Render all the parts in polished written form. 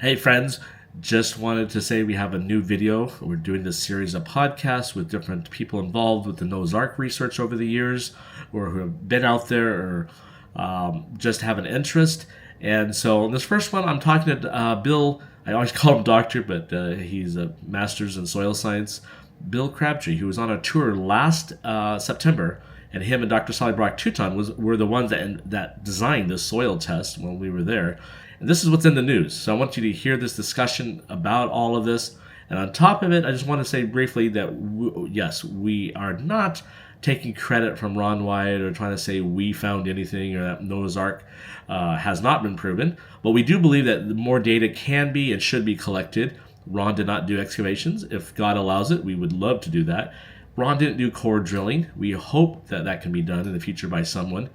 Hey, friends, just wanted to say we have a new video. We're doing this series of podcasts with different people involved with the Noah's Ark research over the years, or who have been out there or just have an interest. And so, in this first one, I'm talking to Bill. I always call him Doctor, but he's a master's in soil science. Bill Crabtree, who was on a tour last September, and him and Dr. Sally Brock Touton were the ones that designed the soil test when we were there. And this is what's in the news. So I want you to hear this discussion about all of this. And on top of it, I just want to say briefly that yes, we are not taking credit from Ron Wyatt or trying to say we found anything or that Noah's Ark has not been proven. But we do believe that more data can be and should be collected. Ron did not do excavations. If God allows it, we would love to do that. Ron didn't do core drilling. We hope that that can be done in the future by someone.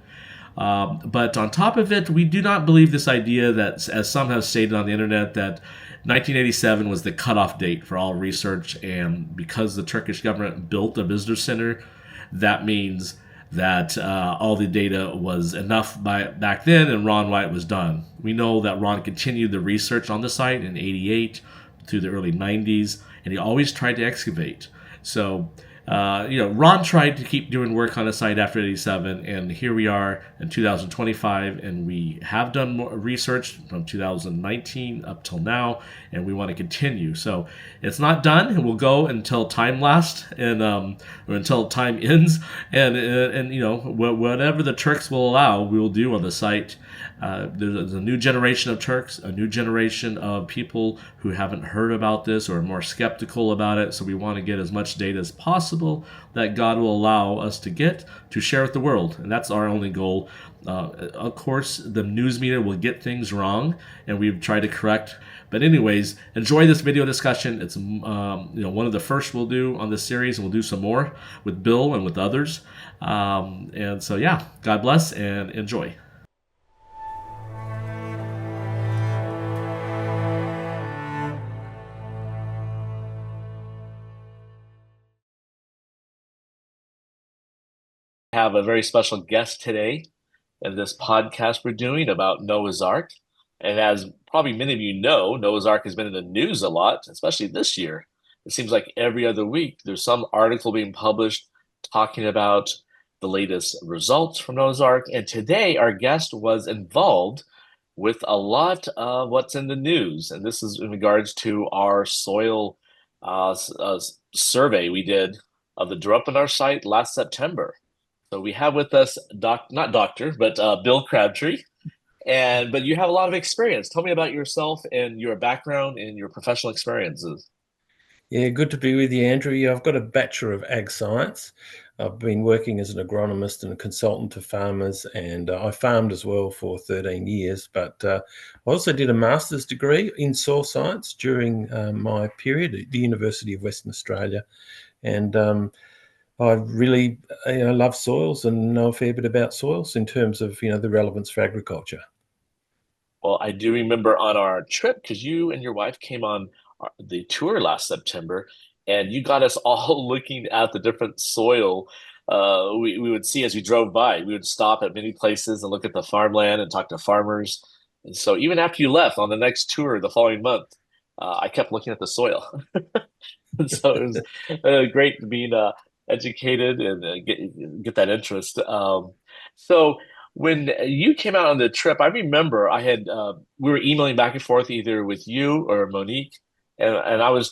But on top of it, we do not believe this idea that, as some have stated on the internet, that 1987 was the cutoff date for all research, and because the Turkish government built a visitor center, that means that all the data was enough back then, and Ron Wyatt was done. We know that Ron continued the research on the site in '88 through the early '90s, and he always tried to excavate. So Ron tried to keep doing work on the site after '87, and here we are in 2025, and we have done more research from 2019 up till now, and we want to continue. So it's not done, and we'll go until time lasts, and or until time ends, and whatever the Turks will allow, we will do on the site. There's a new generation of Turks, a new generation of people who haven't heard about this or are more skeptical about it. So we want to get as much data as possible that God will allow us to get to share with the world. And that's our only goal. Of course, the news media will get things wrong, and we've tried to correct. But anyways, enjoy this video discussion. It's one of the first we'll do on this series, and we'll do some more with Bill and with others. And so yeah, God bless and enjoy. Have a very special guest today in this podcast we're doing about Noah's Ark. And as probably many of you know, Noah's Ark has been in the news a lot, especially this year. It seems like every other week there's some article being published talking about the latest results from Noah's Ark. And today our guest was involved with a lot of what's in the news. And this is in regards to our soil survey we did of the Drupanar site last September. So we have with us not doctor, but Bill Crabtree, but you have a lot of experience. Tell me about yourself and your background and your professional experiences. Yeah, good to be with you, Andrew. Yeah, I've got a Bachelor of Ag Science. I've been working as an agronomist and a consultant to farmers, and I farmed as well for 13 years. But I also did a master's degree in soil science during my period at the University of Western Australia. And I really love soils and know a fair bit about soils in terms of the relevance for agriculture. Well, I do remember on our trip because you and your wife came on the tour last September, and you got us all looking at the different soil. We would see as we drove by. We would stop at many places and look at the farmland and talk to farmers. And so even after you left on the next tour the following month, I kept looking at the soil. And so it was great being educated and get that interest. So when you came out on the trip, I remember I had we were emailing back and forth either with you or Monique, and I was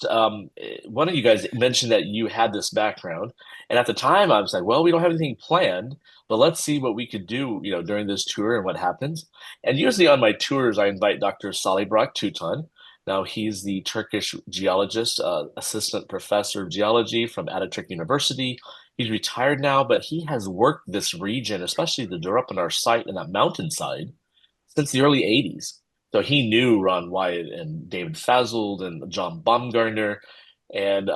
one of you guys mentioned that you had this background, and at the time I was like, well, we don't have anything planned, but let's see what we could do, during this tour and what happens. And usually on my tours, I invite Dr. Salih Brock Tutan. Now he's the Turkish geologist, assistant professor of geology from Ataturk University. He's retired now, but he has worked this region, especially the Drupanar site and that mountainside, since the early 80s. So he knew Ron Wyatt and David Fazold and John Baumgartner, and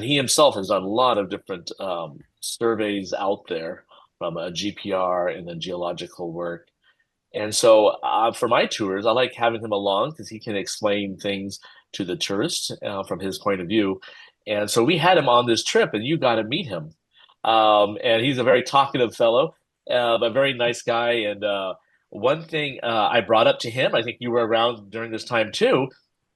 he himself has done a lot of different surveys out there from GPR and then geological work. And so for my tours, I like having him along because he can explain things to the tourists from his point of view. And so we had him on this trip, and you got to meet him. And he's a very talkative fellow, a very nice guy. And one thing I brought up to him, I think you were around during this time too,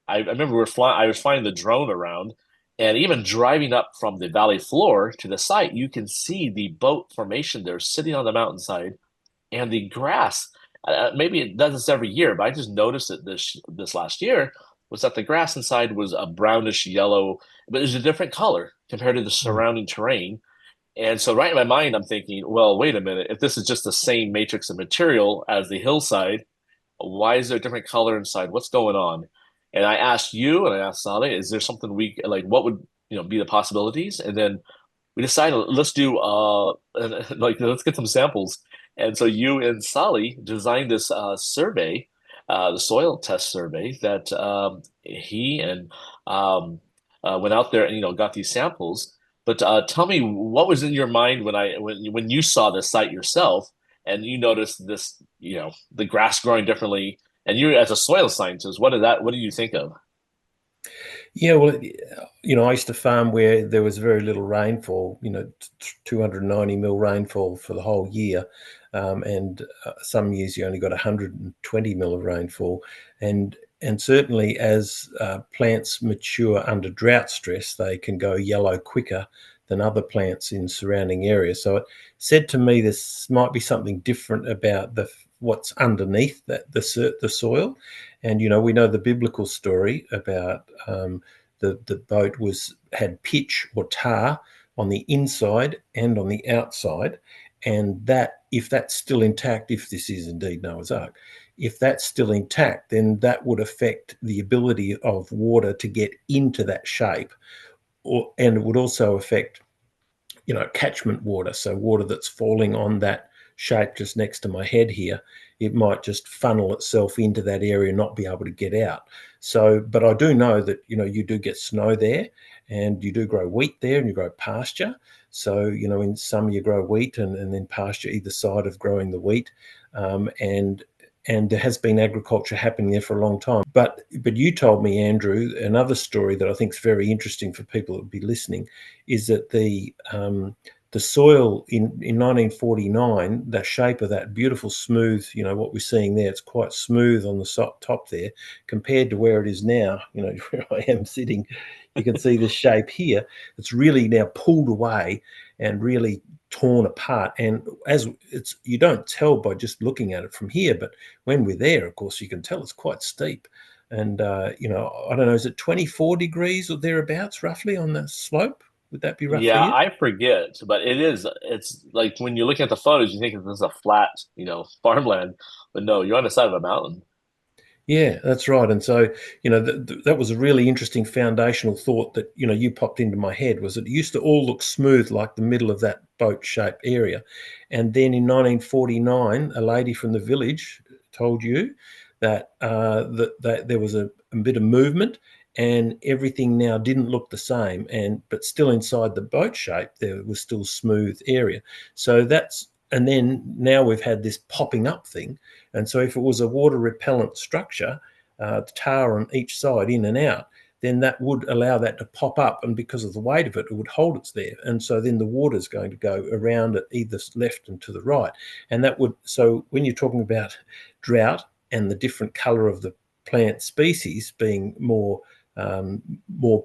I remember we were flying. I was flying the drone around, and even driving up from the valley floor to the site, you can see the boat formation there sitting on the mountainside, and the grass. Maybe it does this every year, but I just noticed it this last year. Was that the grass inside was a brownish yellow, but it was a different color compared to the Mm. surrounding terrain. And so, right in my mind, I'm thinking, well, wait a minute. If this is just the same matrix of material as the hillside, why is there a different color inside? What's going on? And I asked you and I asked Sally, is there something we like? What would be the possibilities? And then we decided let's do like let's get some samples. And so you and Sally designed this survey, the soil test survey that he and went out there and got these samples. But tell me, what was in your mind when you saw this site yourself and you noticed this, the grass growing differently, and you as a soil scientist, what do you think of? Yeah, well, I used to farm where there was very little rainfall, 290 mil rainfall for the whole year. And some years you only got 120 mil of rainfall. And certainly as plants mature under drought stress, they can go yellow quicker than other plants in surrounding areas. So it said to me this might be something different about what's underneath the soil. And we know the biblical story about the boat had pitch or tar on the inside and on the outside, and that if that's still intact, if this is indeed Noah's Ark, if that's still intact, then that would affect the ability of water to get into that shape, and it would also affect catchment water, so water that's falling on that shape just next to my head here, it might just funnel itself into that area and not be able to get out. So, but I do know that, you do get snow there, and you do grow wheat there, and you grow pasture. So, in summer you grow wheat and then pasture either side of growing the wheat. And there has been agriculture happening there for a long time. But you told me, Andrew, another story that I think is very interesting for people that would be listening, is that the soil in 1949, the shape of that beautiful smooth, what we're seeing there, it's quite smooth on the top there, compared to where it is now, where I am sitting. You can see the shape here. It's really now pulled away and really torn apart. And as it's, you don't tell by just looking at it from here, but when we're there, of course, you can tell it's quite steep. And I don't know, is it 24 degrees or thereabouts roughly on the slope? Would that be Yeah, roughly it? I forget, but it's like when you're looking at the photos, you think this is a flat, farmland, but no, you're on the side of a mountain. Yeah, that's right. And so, that was a really interesting foundational thought that, you popped into my head, was it used to all look smooth like the middle of that boat-shaped area. And then in 1949, a lady from the village told you that there was a bit of movement, and everything now didn't look the same. But still inside the boat shape, there was still smooth area. And then now we've had this popping up thing. And so if it was a water repellent structure, tar on each side, in and out, then that would allow that to pop up. And because of the weight of it, it would hold it there. And so then the water is going to go around it either left and to the right. And so when you're talking about drought and the different color of the plant species being more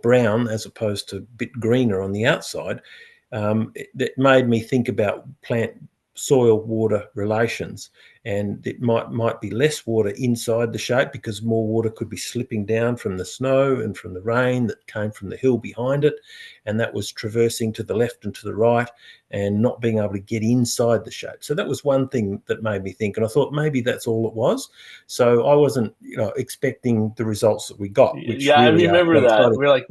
brown as opposed to a bit greener on the outside, it made me think about plant soil water relations, and it might be less water inside the shape because more water could be slipping down from the snow and from the rain that came from the hill behind it, and that was traversing to the left and to the right and not being able to get inside the shape. So that was one thing that made me think, and I thought maybe that's all it was. So I wasn't expecting the results that we got, which Yeah, I really are remember quite that. exciting. We're like,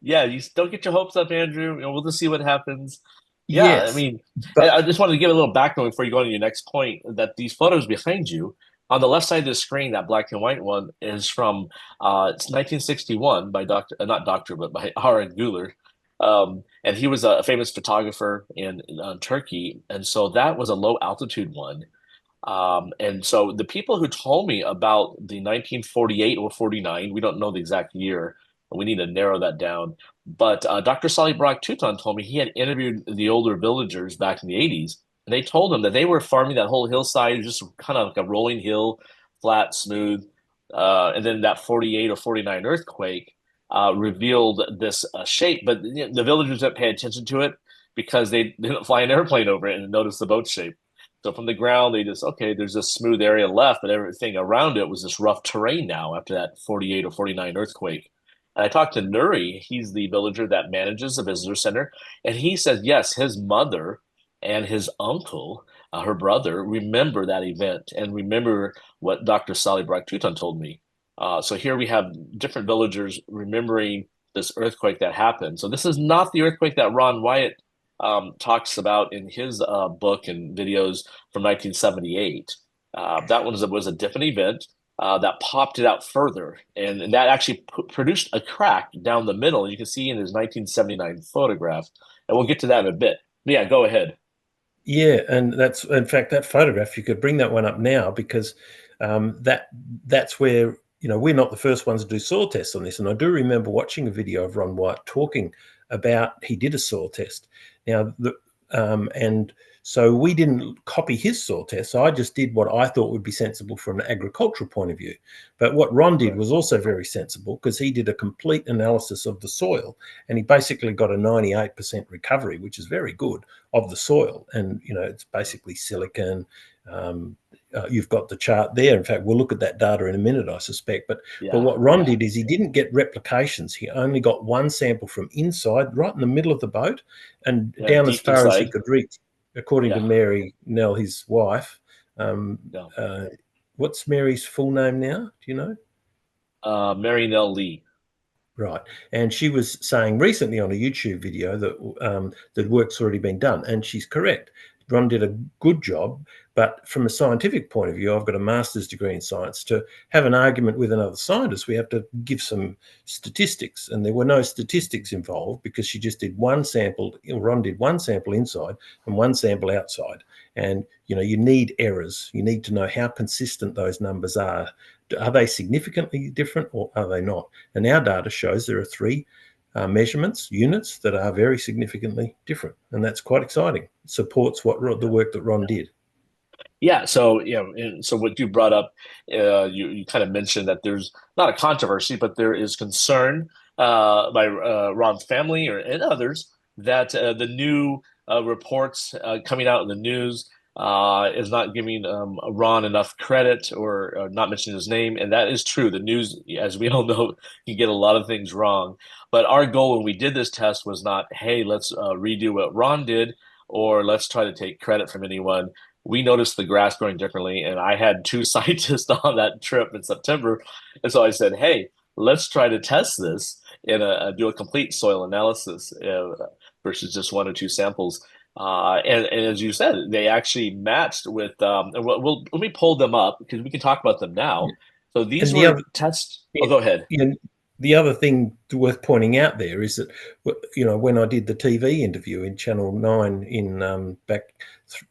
yeah, you don't get your hopes up, Andrew. We'll just see what happens. Yeah, I Yes, mean, and but I just wanted to give a little background before you go on to your next point that these photos behind you on the left side of the screen, that black and white one is from it's 1961 by not Doctor, but by R.N. Guler. And he was a famous photographer in Turkey. And so that was a low altitude one. And so the people who told me about the 1948 or 49, we don't know the exact year. We need to narrow that down. But Dr. Sally Brock Tuton told me he had interviewed the older villagers back in the 80s, and they told him that they were farming that whole hillside, just kind of like a rolling hill, flat, smooth. and then that 48 or 49 earthquake revealed this shape. But the villagers didn't pay attention to it because they didn't fly an airplane over it and notice the boat shape. So from the ground, they just, okay, there's this smooth area left, but everything around it was this rough terrain now after that 48 or 49 earthquake. And I talked to Nuri, he's the villager that manages the visitor center, and he says, yes, his mother and his uncle, her brother, remember that event and remember what Dr. Sally Tuton told me. So here we have different villagers remembering this earthquake that happened. So this is not the earthquake that Ron Wyatt talks about in his book and videos from 1978. That one was a different event that popped it out further, and that actually produced a crack down the middle. You can see in his 1979 photograph, and we'll get to that in a bit. But yeah, go ahead. Yeah, and that's in fact that photograph. You could bring that one up now because that's where we're not the first ones to do soil tests on this. And I do remember watching a video of Ron White talking about he did a soil test. Now, and so we didn't copy his soil test. So I just did what I thought would be sensible from an agricultural point of view. But what Ron did was also very sensible because he did a complete analysis of the soil, and he basically got a 98% recovery, which is very good, of the soil. And it's basically silicon. You've got the chart there. In fact, we'll look at that data in a minute, I suspect. But what Ron did is he didn't get replications. He only got one sample from inside, right in the middle of the boat, and down as far as he could reach, according to Mary Nell, his wife. What's Mary's full name now? Do you know? Mary Nell Lee. Right. And she was saying recently on a YouTube video that that work's already been done. And she's correct. Ron did a good job, but from a scientific point of view, I've got a master's degree in science. To have an argument with another scientist, we have to give some statistics, and there were no statistics involved because she just did one sample. Ron did one sample inside and one sample outside, and you need errors. You need to know how consistent those numbers are. Are they significantly different or are they not? And our data shows there are three measurements, units that are very significantly different. And that's quite exciting. It supports the work that Ron did. Yeah, so so what you brought up, you kind of mentioned that there's not a controversy, but there is concern by Ron's family and others that the new reports coming out in the news is not giving Ron enough credit or not mentioning his name, and that is true. The news, as we all know, can get a lot of things wrong. But our goal when we did this test was not, hey, let's redo what Ron did, or let's try to take credit from anyone. We noticed the grass growing differently, and I had two scientists on that trip in September, and so I said, "Hey, let's try to test this and do a complete soil analysis versus just one or two samples." And as you said, they actually matched with. And let me pull them up because we can talk about them now. So these were tests. Oh, go ahead. The other thing worth pointing out there is that, when I did the TV interview in Channel 9 in back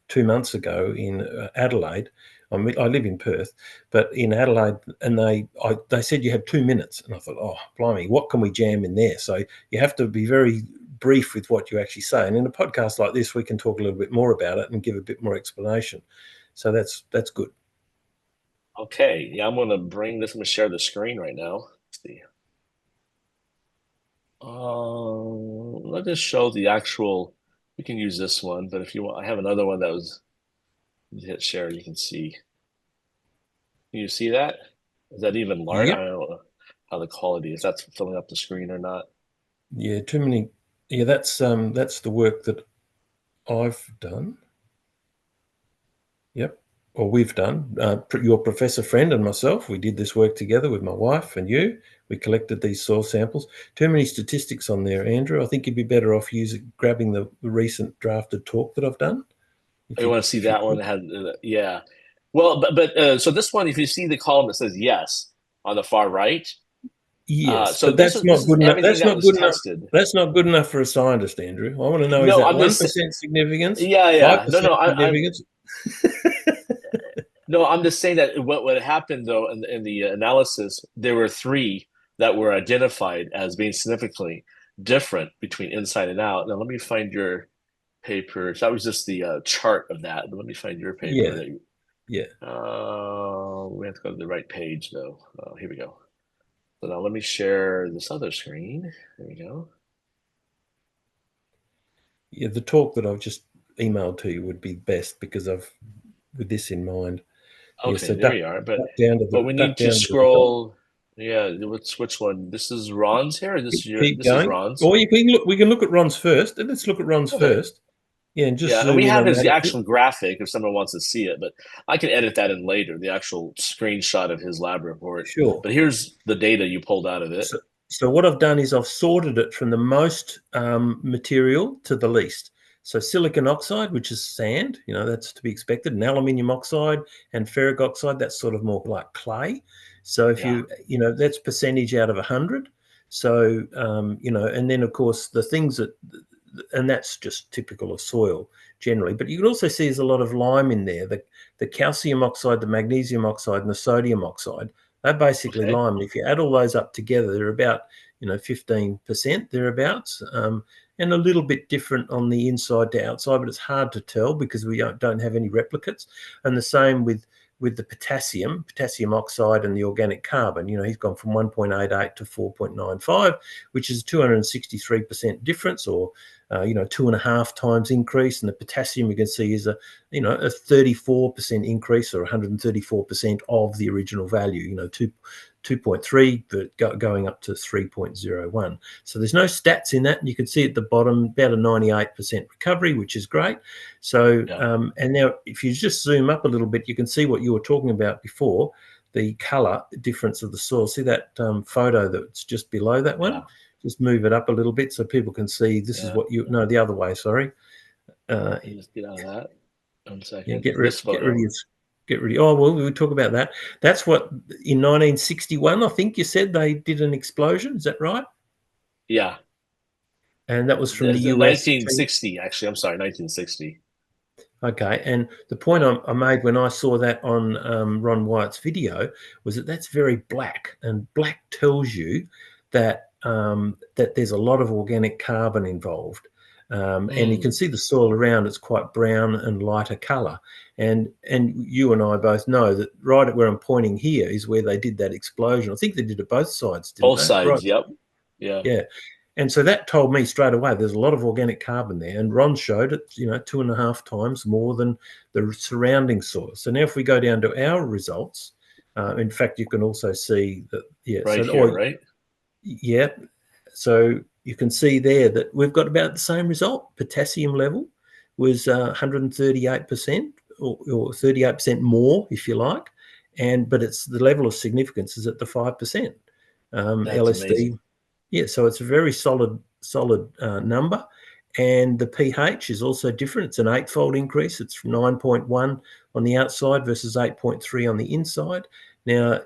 2 months ago in Adelaide, I live in Perth, but in Adelaide, and they said you had 2 minutes, and I thought, oh, blimey, what can we jam in there? So you have to be very brief with what you actually say. And in a podcast like this, we can talk a little bit more about it and give a bit more explanation. So that's good. Okay, yeah, I'm going to bring this. I'm going to share the screen right now. Let's see. Let's just show the actual. We can use this one, but if you want, I have another one that was hit share. You can see. Can you see that? Is that even large? Yep. I don't know how the quality is. That's filling up the screen or not. Yeah, too many. Yeah, that's the work that I've done. Yep. Or we've done. Your professor friend and myself, we did this work together with my wife and you. We collected these soil samples. Too many statistics on there, Andrew. I think you'd be better off grabbing the recent drafted talk that I've done. You want to see that one? Yeah. Well, but so this one, if you see the column that says yes on the far right, yes, so but that's not good enough. That's not good enough. Tested. That's not good enough for a scientist, Andrew. I want to know, is that 1% significance? Yeah. 5% significance? No, I'm just saying that what happened though in the analysis, there were three that were identified as being significantly different between inside and out. Now let me find your paper. That was just the chart of that. But let me find your paper. Yeah. Yeah. We have to go to the right page though. Here we go. So now let me share this other screen. There we go. Yeah, the talk that I've just emailed to you would be best because I've with this in mind. Yeah, Okay, so there you are. But but we duck need to down to the top. scroll. Yeah, which one? This is Ron's here. Or Keep this is going. Ron's. Or you can look. We can look at Ron's first. Let's look at Ron's Okay. first. Yeah, and just Yeah, and we zoom in have on his that a bit. actual graphic if someone wants to see it, but I can edit that in later, the actual screenshot of his lab report. Sure. But here's the data you pulled out of it. So, so what I've done is I've sorted it from the most material to the least. So silicon oxide, which is sand, that's to be expected, and aluminium oxide and ferric oxide, that's sort of more like clay. So if Yeah. that's percentage out of 100. So, and then of course the things that, and that's just typical of soil generally. But you can also see there's a lot of lime in there. The calcium oxide, the magnesium oxide, and the sodium oxide, they're basically Okay. lime. And if you add all those up together, they're about 15% thereabouts, and a little bit different on the inside to outside, but it's hard to tell because we don't have any replicates. And the same with the potassium oxide and the organic carbon. He's gone from 1.88 to 4.95, which is a 263% difference, or 2.5 times increase. And the potassium you can see is a 34% increase, or 134% of the original value. 2.3 but going up to 3.01. So there's no stats in that, and you can see at the bottom about a 98% recovery, which is great. So Yeah. and now if you just zoom up a little bit, you can see what you were talking about before, the color difference of the soil. See that photo that's just below that one? Yeah. Just move it up a little bit so people can see this is Yeah. what no, the other way, sorry. uh, Let me just get out of that. 1 get second. rid This get rid photo. of oh well, we would talk about that. That's what, in 1961 I think you said they did an explosion, is that right? Yeah. And that was from the There's a US. 1960, actually. I'm sorry, 1960. Okay, and the point I made when I saw that on Ron Wyatt's video was that that's very black, and black tells you that that there's a lot of organic carbon involved, and you can Hmm. see the soil around; it's quite brown and lighter color. And you and I both know that right at where I'm pointing here is where they did that explosion. I think they did it both sides, didn't Both they? Right? sides. Yep. Yeah. Yeah. And so that told me straight away there's a lot of organic carbon there. And Ron showed it, 2.5 times more than the surrounding soil. So now if we go down to our results, in fact, you can also see that, yeah. Right here, right? Yeah. So you can see there that we've got about the same result. Potassium level was 138%, or 38% more, if you like. But it's the level of significance is at the 5%. That's LSD, amazing. yeah, so it's a very solid number. And the pH is also different. It's an eightfold increase. It's from 9.1 on the outside versus 8.3 on the inside. Now,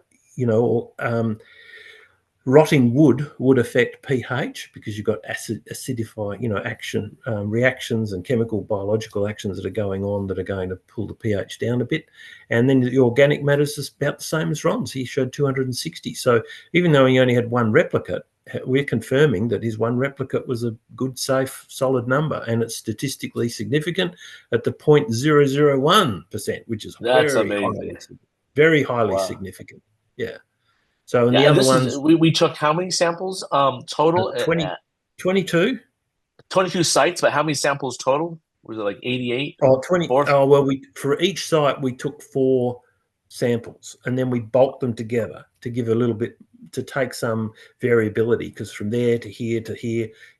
rotting wood would affect pH because you've got acidifying, action reactions and chemical biological actions that are going on that are going to pull the pH down a bit. And then the organic matter is about the same as Ron's. He showed 260. So even though he only had one replicate, we're confirming that his one replicate was a good, safe, solid number, and it's statistically significant at the 0.001%, which is That's amazing. very highly Wow. significant. Yeah. So, and Yeah, the and other this is ones, we took how many samples total? 20, 22. 22 sites, but how many samples total? Was it like 88? Oh, 20. Four? Oh, well, for each site, we took 4 samples, and then we bulked them together to give a little bit, to take some variability, because from there to here,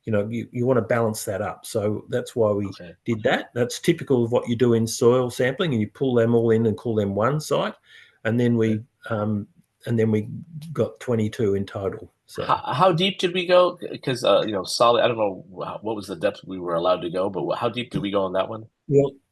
you want to balance that up. So that's why we Okay. did that. That's typical of what you do in soil sampling, and you pull them all in and call them one site. And then Okay. we got 22 in total. So. How deep did we go? Because solid. I don't know what was the depth we were allowed to go, but how deep did we go on that one?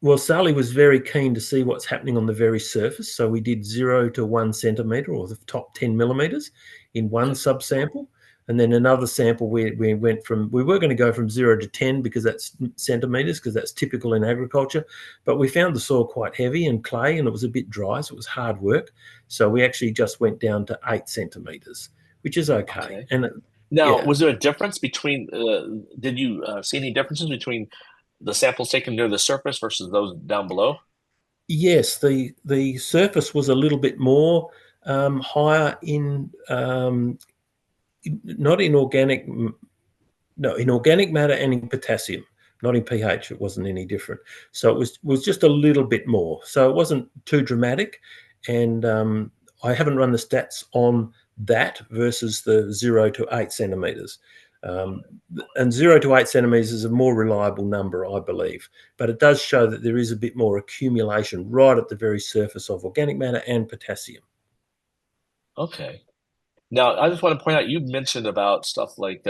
Well, Sally was very keen to see what's happening on the very surface. So we did 0 to 1 centimetre, or the top 10 millimetres, in one Okay. subsample. And then another sample, we were going to go from 0 to 10 because that's centimetres, because that's typical in agriculture. But we found the soil quite heavy and clay, and it was a bit dry, so it was hard work. So we actually just went down to 8 centimetres, which is okay. Okay. And Now, yeah. was there a difference between? Did you see any differences between the samples taken near the surface versus those down below? Yes, the surface was a little bit more higher not in organic, no, in organic matter and in potassium, not in pH. It wasn't any different. So it was just a little bit more. So it wasn't too dramatic. And I haven't run the stats on that versus the 0 to 8 centimeters. Um, and 0 to 8 centimeters is a more reliable number, I believe. But it does show that there is a bit more accumulation right at the very surface of organic matter and potassium. Okay. Now, I just want to point out, you mentioned about stuff like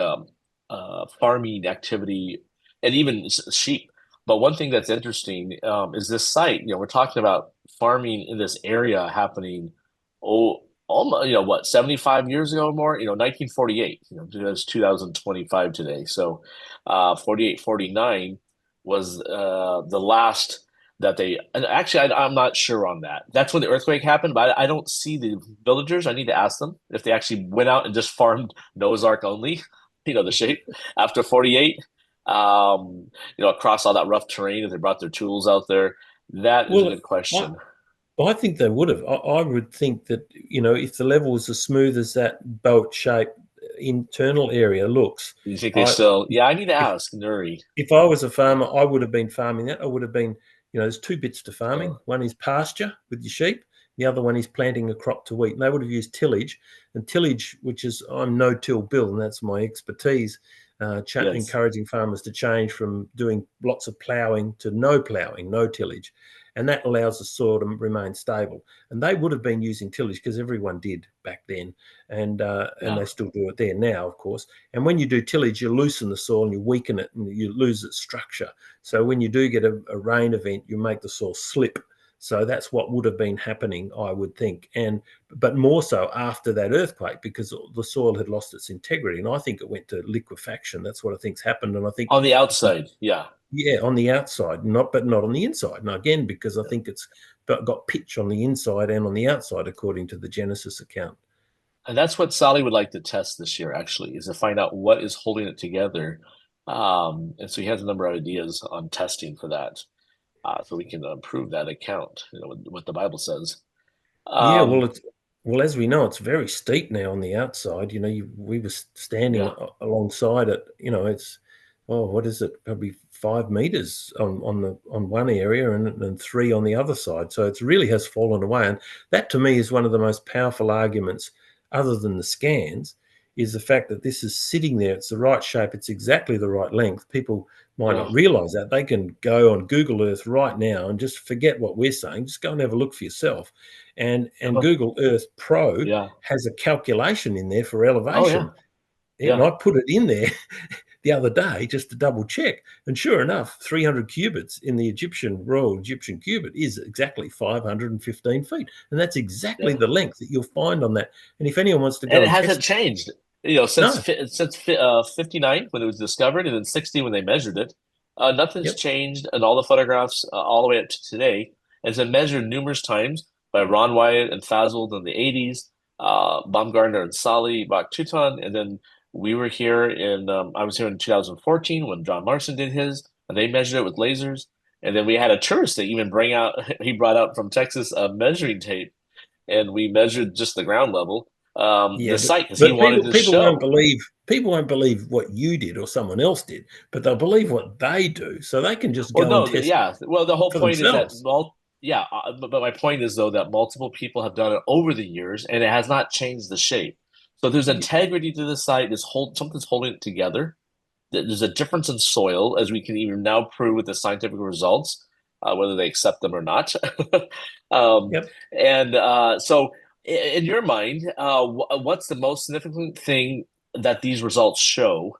farming activity and even sheep. But one thing that's interesting is this site. We're talking about farming in this area happening, almost, what, 75 years ago or more? 1948. It's 2025 today. So, 48, 49 was the last that they, and actually I'm not sure on that. That's when the earthquake happened, but I don't see the villagers. I need to ask them if they actually went out and just farmed Noah's Ark only, the shape after 48, across all that rough terrain, if they brought their tools out there. That is a Well, good question. I think they would have. I would think that, if the level was as smooth as that boat-shaped internal area looks, You think they I still, yeah, I need to if ask Nuri. if I was a farmer, I would have been farming that. I would have been, there's two bits to Uh, farming. One is pasture with your sheep. The other one is planting a crop to eat. And they would have used tillage. And tillage, which is, I'm no-till Bill, and that's my expertise, yes. encouraging farmers to change from doing lots of ploughing to no ploughing, no tillage. And that allows the soil to remain stable. And they would have been using tillage because everyone did back then. And Yeah. they still do it there now, of course. And when you do tillage, you loosen the soil and you weaken it and you lose its structure. So when you do get a rain event, you make the soil slip. So that's what would have been happening, I would think. But more so after that earthquake, because the soil had lost its integrity. And I think it went to liquefaction. That's what I think's happened. And I think, On the outside, yeah. yeah, on the outside, but not on the inside. And again, because I think it's got pitch on the inside and on the outside, according to the Genesis account. And that's what Sally would like to test this year, actually, is to find out what is holding it together. And so he has a number of ideas on testing for that, so we can improve that account, what the Bible says. Yeah, Um, well, as we know, it's very steep now on the outside. We were standing yeah, alongside it. It's, what is it? Probably 5 meters on one area and 3 on the other side. So it really has fallen away. And that to me is one of the most powerful arguments, other than the scans, is the fact that this is sitting there. It's the right shape. It's exactly the right length. People might yeah, not realize that. They can go on Google Earth right now and just forget what we're saying. Just go and have a look for yourself. And Google Earth Pro yeah. has a calculation in there for Oh, yeah, elevation. And yeah, I put it in there the other day just to double check. And sure enough, 300 cubits in the Royal Egyptian cubit is exactly 515 feet. And that's exactly yeah. the length that you'll find on that. And if anyone wants to And go it and hasn't test it, changed, no. since 59 when it was discovered, and then 60 when they measured it. Nothing's Yep. changed, and all the photographs all the way up to today. It's been measured numerous times by Ron Wyatt and Fazold in the 80s, Baumgartner and Sally Bach-Tutan, and then we were here I was here in 2014 when John Marston did his, and they measured it with lasers. And then we had a tourist that even he brought out from Texas a measuring tape, and we measured just the ground level, Yeah, the but site, because he but wanted people to people won't show. believe people won't believe what you did or someone else did, but they'll believe what they do, so they can just Well, go and no, test yeah. Well, the whole for point is that themselves. yeah, but my point is though that multiple people have done it over the years, and it has not changed the shape. So there's integrity to the site. Something's holding it together. There's a difference in soil, as we can even now prove with the scientific results, whether they accept them or not. um, Yep. and so, in your mind, what's the most significant thing that these results show?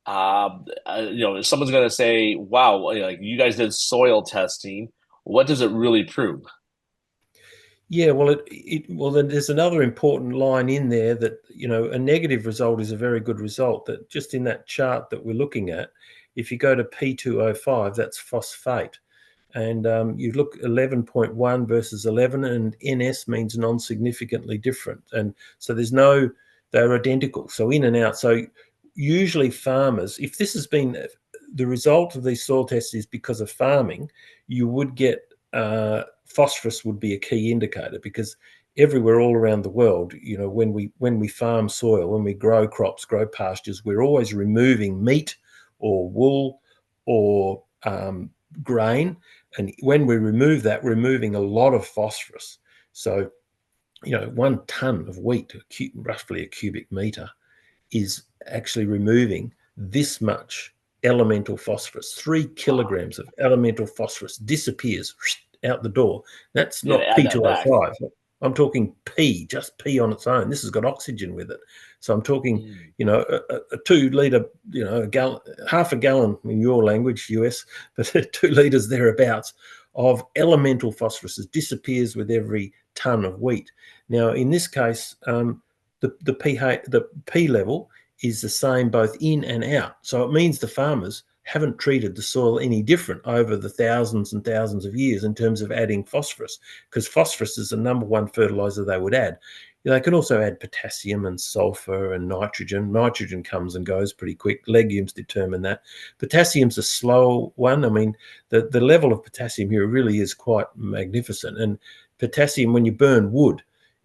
If someone's going to say, "Wow, like you guys did soil testing," what does it really prove? Yeah, well, then there's another important line in there that, a negative result is a very good result. That just in that chart that we're looking at, if you go to P205, that's phosphate. And you look 11.1 versus 11, and NS means non-significantly different. And so they're identical. So in and out. So usually farmers, if this has been the result of these soil tests is because of farming, you would get phosphorus would be a key indicator, because everywhere all around the world, when we farm soil, when we grow crops, grow pastures, we're always removing meat or wool or grain. And when we remove that, we're removing a lot of phosphorus. So, 1 ton of wheat, roughly a cubic meter, is actually removing this much elemental phosphorus. 3 kilograms of elemental phosphorus disappears out the door. That's You gotta not add that back. P2O5. I'm talking P, just P on its own. This has got oxygen with it. So I'm talking, a 2 litre, half a gallon in your language, US, but 2 litres thereabouts of elemental phosphorus disappears with every ton of wheat. Now, in this case, the P level is the same both in and out. So it means the farmers haven't treated the soil any different over the thousands and thousands of years in terms of adding phosphorus, because phosphorus is the number one fertilizer they would add. They can also add potassium and sulfur and nitrogen. Nitrogen comes and goes pretty quick. Legumes determine that. Potassium's a slow one. I mean, the level of potassium here really is quite magnificent. And potassium, when you burn wood,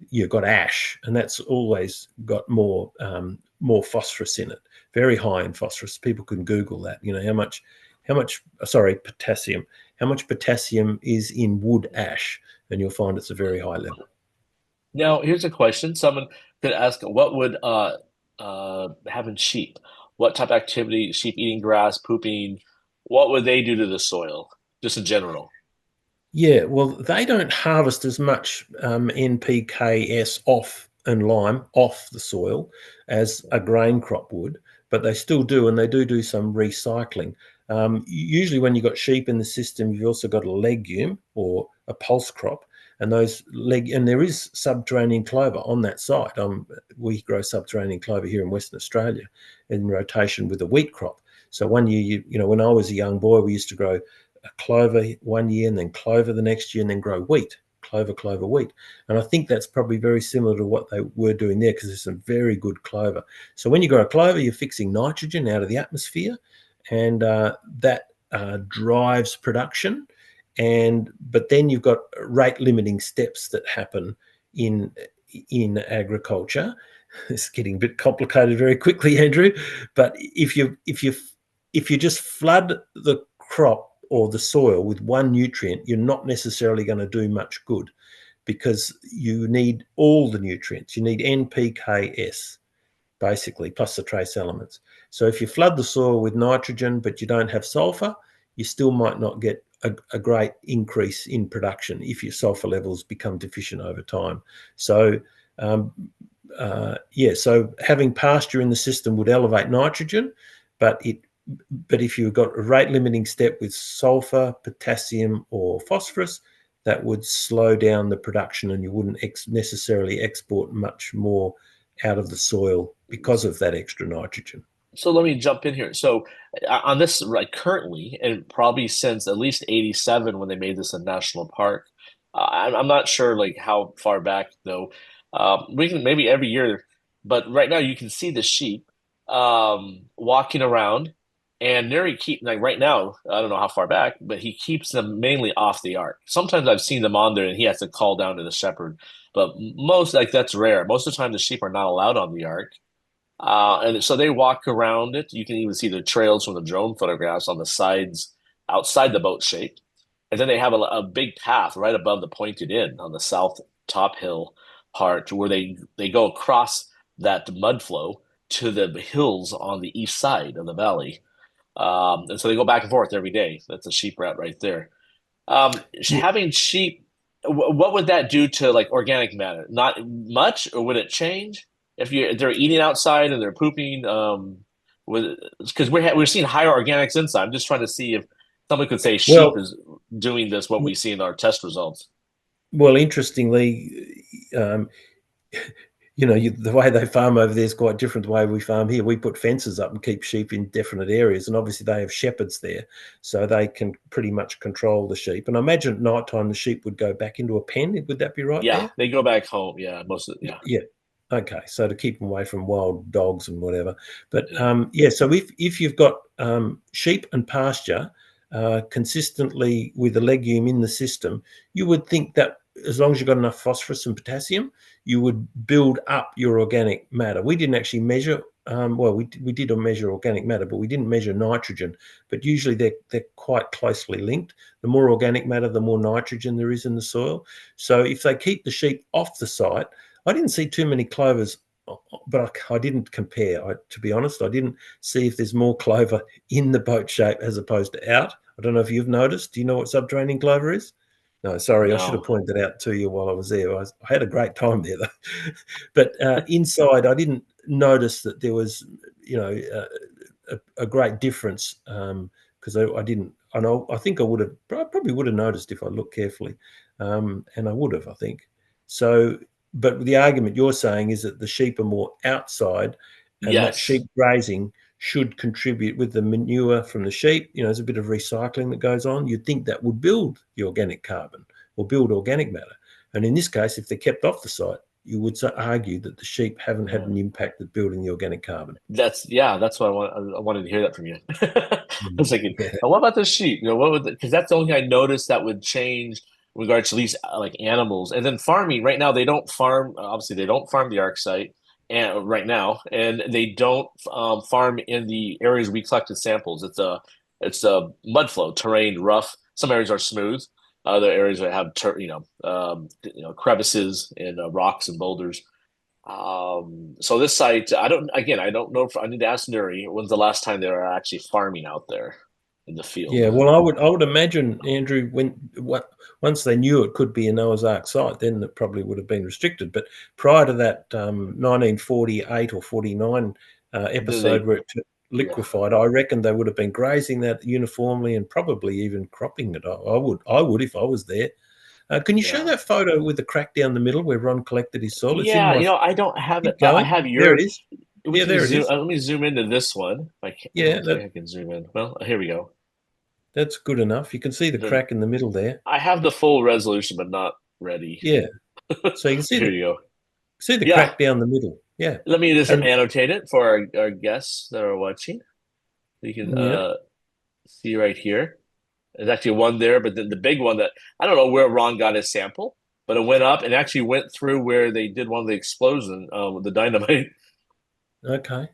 you've got ash, and that's always got more phosphorus in it, very high in phosphorus. People can Google that, potassium, how much potassium is in wood ash, and you'll find it's a very high level. Now, here's a question. Someone could ask, what would having sheep? What type of activity, sheep eating grass, pooping, what would they do to the soil, just in general? Yeah, well, they don't harvest as much NPKs and lime off the soil as a grain crop would, but they still do, and they do some recycling. Usually when you've got sheep in the system, you've also got a legume or a pulse crop, and and there is subterranean clover on that site. We grow subterranean clover here in Western Australia in rotation with a wheat crop. So one year, when I was a young boy, we used to grow a clover one year and then clover the next year and then grow wheat, clover, wheat. And I think that's probably very similar to what they were doing there, because there's some very good clover. So when you grow clover, you're fixing nitrogen out of the atmosphere, and that drives production. But then you've got rate limiting steps that happen in agriculture. It's getting a bit complicated very quickly, Andrew. But if you just flood the crop or the soil with one nutrient, you're not necessarily going to do much good, because you need all the nutrients. You need NPKs, basically, plus the trace elements. So if you flood the soil with nitrogen, but you don't have sulfur, you still might not get a great increase in production if your sulfur levels become deficient over time. So, so having pasture in the system would elevate nitrogen, but if you've got a rate limiting step with sulfur, potassium, or phosphorus, that would slow down the production, and you wouldn't necessarily export much more out of the soil because of that extra nitrogen. So let me jump in here. So on this, like currently, and probably since at least 87 when they made this a national park, I'm not sure like how far back though. We can maybe every year, but right now you can see the sheep walking around, and Neri keep like right now, I don't know how far back, but he keeps them mainly off the ark. Sometimes I've seen them on there, and he has to call down to the shepherd, but most like that's rare. Most of the time, the sheep are not allowed on the ark. And so they walk around it. You can even see the trails from the drone photographs on the sides outside the boat shape. And then they have a big path right above the pointed inn on the south top hill part where they go across that mud flow to the hills on the east side of the valley. And so they go back and forth every day. That's a sheep route right there. Yeah. Having sheep, what would that do to like organic matter? Not much, or would it change? If they're eating outside and they're pooping, because we're seeing higher organics inside. I'm just trying to see if someone could say sheep Well, is doing this, what we see in our test results. interestingly, the way they farm over there is quite different to the way we farm here. We put fences up and keep sheep in definite areas, and obviously they have shepherds there, so they can pretty much control the sheep. And I imagine at night time the sheep would go back into a pen. Would that be right Yeah, there? they go back home. Yeah, most of yeah. Yeah. Okay, so to keep them away from wild dogs and whatever. But Yeah. so if you've got sheep and pasture, consistently with a legume in the system, you would think that as long as you've got enough phosphorus and potassium, you would build up your organic matter. We didn't actually measure, we did measure organic matter, but we didn't measure nitrogen. But usually they're quite closely linked. The more organic matter, the more nitrogen there is in the soil. So if they keep the sheep off the site, I didn't see too many clovers, but I didn't compare. To be honest, I didn't see if there's more clover in the boat shape as opposed to out. I don't know if you've noticed. Do you know what subterranean clover is? No, sorry, I should have No. pointed that out to you while I was there. I had a great time there, though. But inside, I didn't notice that there was, a great difference because I didn't. I think I probably would have noticed if I looked carefully, and I would have, I think. So, but the argument you're saying is that the sheep are more outside, and that Yes. sheep grazing should contribute with the manure from the sheep. There's a bit of recycling that goes on. You'd think that would build the organic carbon or build organic matter. And in this case, if they're kept off the site, you would argue that the sheep haven't had Yeah. an impact at building the organic carbon. That's what I wanted to hear that from you. I was thinking, Yeah. "Oh, what about the sheep? What would, because that's the only thing I noticed that would change in regards to these like animals. And then farming right now, they don't farm. Obviously, they don't farm the Ark site and right now, and they don't farm in the areas we collected samples. It's a mud flow terrain, rough. Some areas are smooth. Other areas that have crevices and rocks and boulders. So this site, I don't know if I need to ask Nuri, when's the last time they were actually farming out there in the field? Yeah, well, I would imagine, Andrew, once they knew it could be a Noah's Ark site, then it probably would have been restricted. But prior to that 1948 or 49 episode They, where it yeah, liquefied, I reckon they would have been grazing that uniformly and probably even cropping it. I would if I was there. Can you show yeah, that photo with the crack down the middle where Ron collected his soil? It's in yeah. my. I don't have it. Keep I going. have There it your. is. We Yeah, can there it zoom. is. Let me zoom into this one. I Yeah, don't think I can zoom in. Well, here we go. that's good enough. You can see the The crack in the middle there. I have the full resolution, but not ready. Yeah. So you can Here you go. see the Yeah, crack down the middle. Yeah. let me just And annotate it for our guests that are watching. You can yeah. see right here. There's actually one there, but then the big one that I don't know where Ron got his sample, but it went up and actually went through where they did one of the explosion with the dynamite. Okay.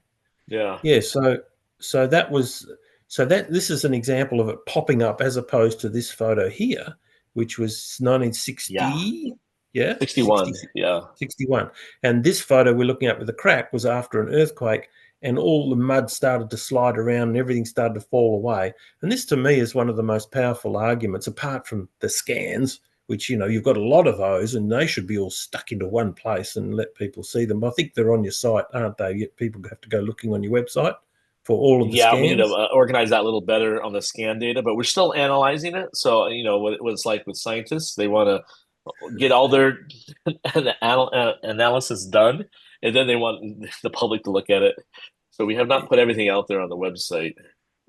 Yeah, Yeah. So that was so that this is an example of it popping up as opposed to this photo here, which was yeah, 1960. Yeah, 61. Yeah, 61. And this photo we're looking at with the crack was after an earthquake, and all the mud started to slide around and everything started to fall away. And this to me is one of the most powerful arguments, apart from the scans, which you've got a lot of those and they should be all stuck into one place and let people see them. I think they're on your site, aren't they? Yet people have to go looking on your website for all of the yeah. We need to scans. organize that a little better on the scan data, but we're still analyzing it. So what it's like with scientists, they want to get all their analysis done, and then they want the public to look at it. So we have not put everything out there on the website.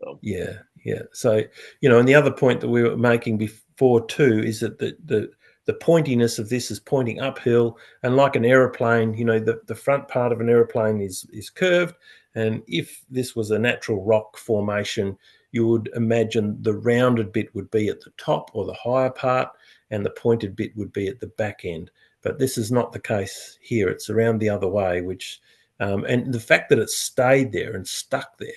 So, Yeah, yeah. So, and the other point that we were making before too is that the pointiness of this is pointing uphill, and like an aeroplane, the front part of an aeroplane is curved, and if this was a natural rock formation, you would imagine the rounded bit would be at the top or the higher part, and the pointed bit would be at the back end. But this is not the case here. It's around the other way, and the fact that it stayed there and stuck there.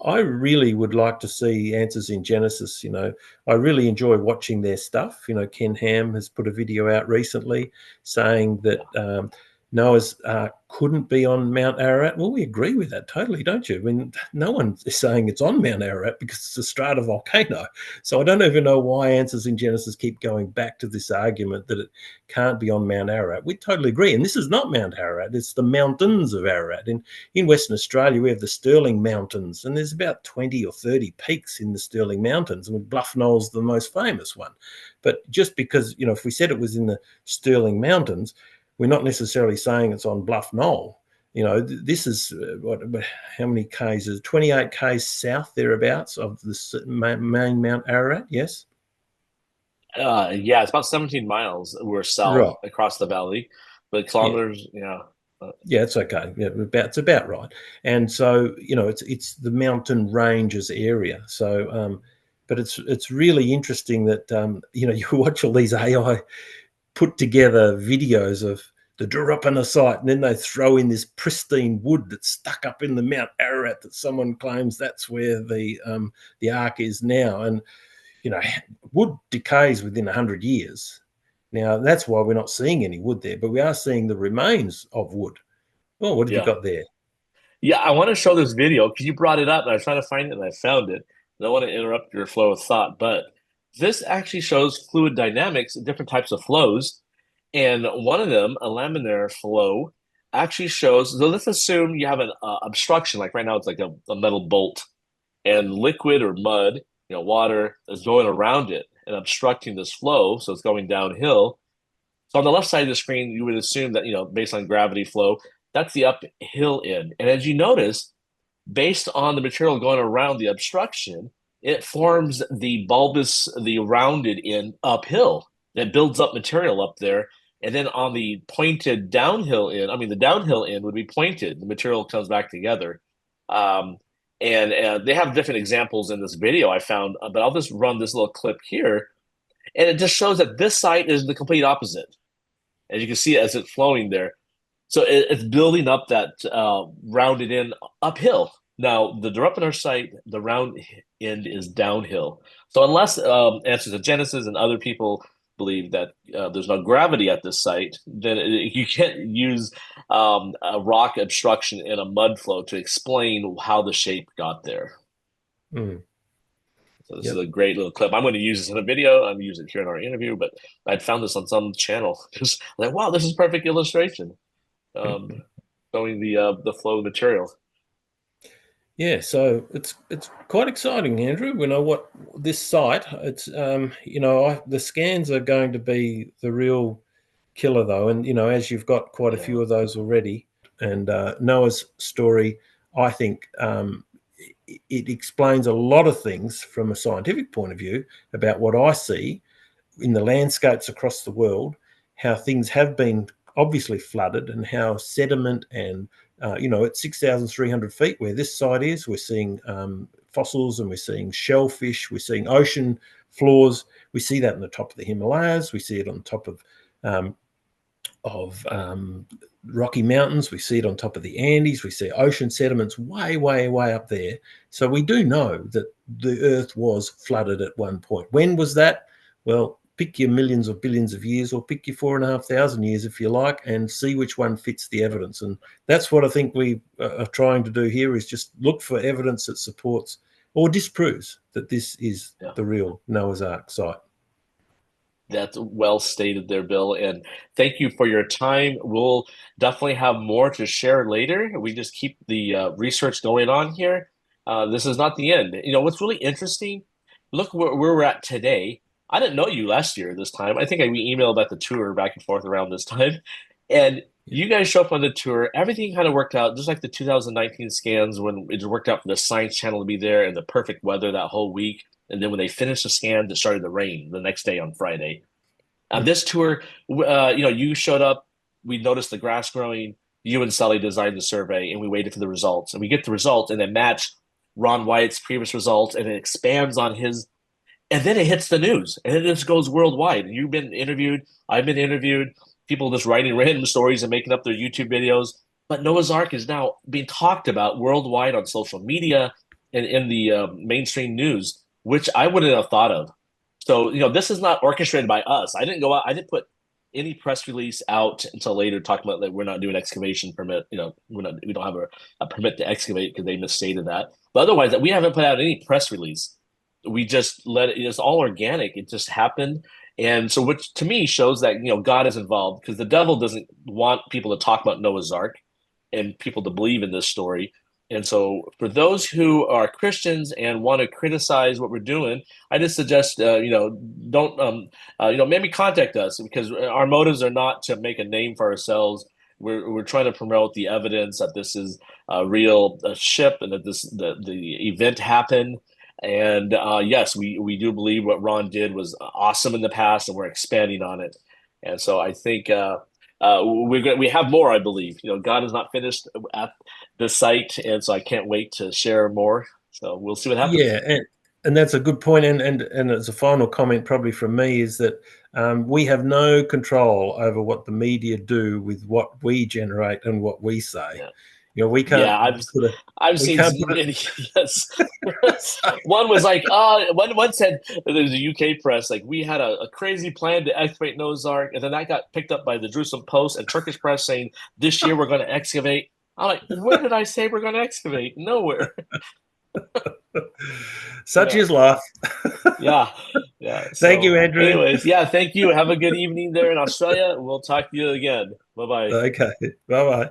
I really would like to see Answers in Genesis. I really enjoy watching their stuff. Ken Ham has put a video out recently saying that Noah's couldn't be on Mount Ararat. Well, we agree with that totally, don't you? I mean, no one is saying it's on Mount Ararat because it's a stratovolcano. So I don't even know why Answers in Genesis keep going back to this argument that it can't be on Mount Ararat. We totally agree. And this is not Mount Ararat. It's the mountains of Ararat. In Western Australia, we have the Stirling Mountains, and there's about 20 or 30 peaks in the Stirling Mountains, and Bluff Knoll's the most famous one. But just because, if we said it was in the Stirling Mountains, we're not necessarily saying it's on Bluff Knoll. This is how many Ks? Is 28 Ks south thereabouts of the main Mount Ararat? Yes. yeah, it's about 17 miles. We're south Right. across the valley, but Yeah. kilometers, yeah. Yeah, it's okay. Yeah, it's about right. And so it's the mountain ranges area. So But it's really interesting that you watch all these AI put together videos of the Darupana site, and then they throw in this pristine wood that's stuck up in the Mount Ararat that someone claims that's where the Ark is now. And wood decays within 100 years. Now that's why we're not seeing any wood there, but we are seeing the remains of wood. Oh, what have you Yeah. got there? Yeah, I want to show this video because you brought it up and I was trying to find it and I found it. I don't want to interrupt your flow of thought, but this actually shows fluid dynamics, different types of flows. And one of them, a laminar flow, actually shows. So let's assume you have an obstruction, like right now it's like a metal bolt, and liquid or mud, water is going around it and obstructing this flow, so it's going downhill. So on the left side of the screen, you would assume that, based on gravity flow, that's the uphill end. And as you notice, based on the material going around the obstruction, it forms the bulbous, the rounded end uphill. It builds up material up there. And then on the pointed downhill end, I mean, the downhill end would be pointed. The material comes back together. Um, and they have different examples in this video I found, but I'll just run this little clip here. And it just shows that this site is the complete opposite. As you can see, as it's flowing there. So it's building up that rounded end uphill. Now, the Daruppanar site, the round end is downhill. So unless Answers to Genesis and other people believe that there's no gravity at this site, then you can't use a rock obstruction and a mud flow to explain how the shape got there. Mm. So this is Yep. a great little clip. I'm going to use this in a video. I'm using it here in our interview, but I'd found this on some channel. Just like, wow, this is perfect illustration. Showing the flow of material. Yeah, so it's quite exciting, Andrew. We know what this site. It's the scans are going to be the real killer, though, and as you've got quite a Yeah. few of those already, and Noah's story, I think it explains a lot of things from a scientific point of view about what I see in the landscapes across the world, how things have been obviously flooded and how sediment and at 6,300 feet where this site is, we're seeing fossils and we're seeing shellfish, we're seeing ocean floors. We see that on the top of the Himalayas. We see it on top of Rocky Mountains. We see it on top of the Andes. We see ocean sediments way, way, way up there. So we do know that the Earth was flooded at one point. When was that? Well, pick your millions or billions of years, or pick your 4,500 years if you like, and see which one fits the evidence. And that's what I think we are trying to do here, is just look for evidence that supports or disproves that this is the real Noah's Ark site. That's well stated there, Bill. And thank you for your time. We'll definitely have more to share later. We just keep the research going on here. This is not the end. What's really interesting, look where we're at today. I didn't know you last year this time. I think we emailed about the tour back and forth around this time. And you guys show up on the tour. Everything kind of worked out, just like the 2019 scans when it worked out for the Science Channel to be there and the perfect weather that whole week. And then when they finished the scan, it started to rain the next day on Friday. This tour, you showed up. We noticed the grass growing. You and Sully designed the survey, and we waited for the results. And we get the results, and they match Ron Wyatt's previous results, and it expands on his. And then it hits the news, and it just goes worldwide. And you've been interviewed. I've been interviewed. People just writing random stories and making up their YouTube videos. But Noah's Ark is now being talked about worldwide on social media and in the mainstream news, which I wouldn't have thought of. So, this is not orchestrated by us. I didn't go out, I didn't put any press release out until later talking about that we're not doing excavation permit. We don't have a permit to excavate because they misstated that. But otherwise, we haven't put out any press release. We just let it, it's all organic. It just happened. And so, which to me shows that, God is involved, because the devil doesn't want people to talk about Noah's Ark and people to believe in this story. And so, for those who are Christians and want to criticize what we're doing, I just suggest, don't, maybe contact us, because our motives are not to make a name for ourselves. We're trying to promote the evidence that this is a real ship and that the event happened. And yes, we do believe what Ron did was awesome in the past, and we're expanding on it. And so I think we have more. I believe God is not finished at the site, and so I can't wait to share more. So we'll see what happens. Yeah, And that's a good point. And as a final comment, probably from me, is that we have no control over what the media do with what we generate and what we say. Yeah. We can't Yeah, I've we seen can't put many. Yes, it. one was like, one said there's a UK press like we had a crazy plan to excavate Noah's Ark, and then that got picked up by the Jerusalem Post and Turkish press saying this year we're going to excavate. I'm like, where did I say we're going to excavate? Nowhere. Such Yeah, is life. yeah, yeah. Thank you, So, Andrew. anyways, yeah, thank you. Have a good evening there in Australia. We'll talk to you again. Bye bye. Okay. Bye bye.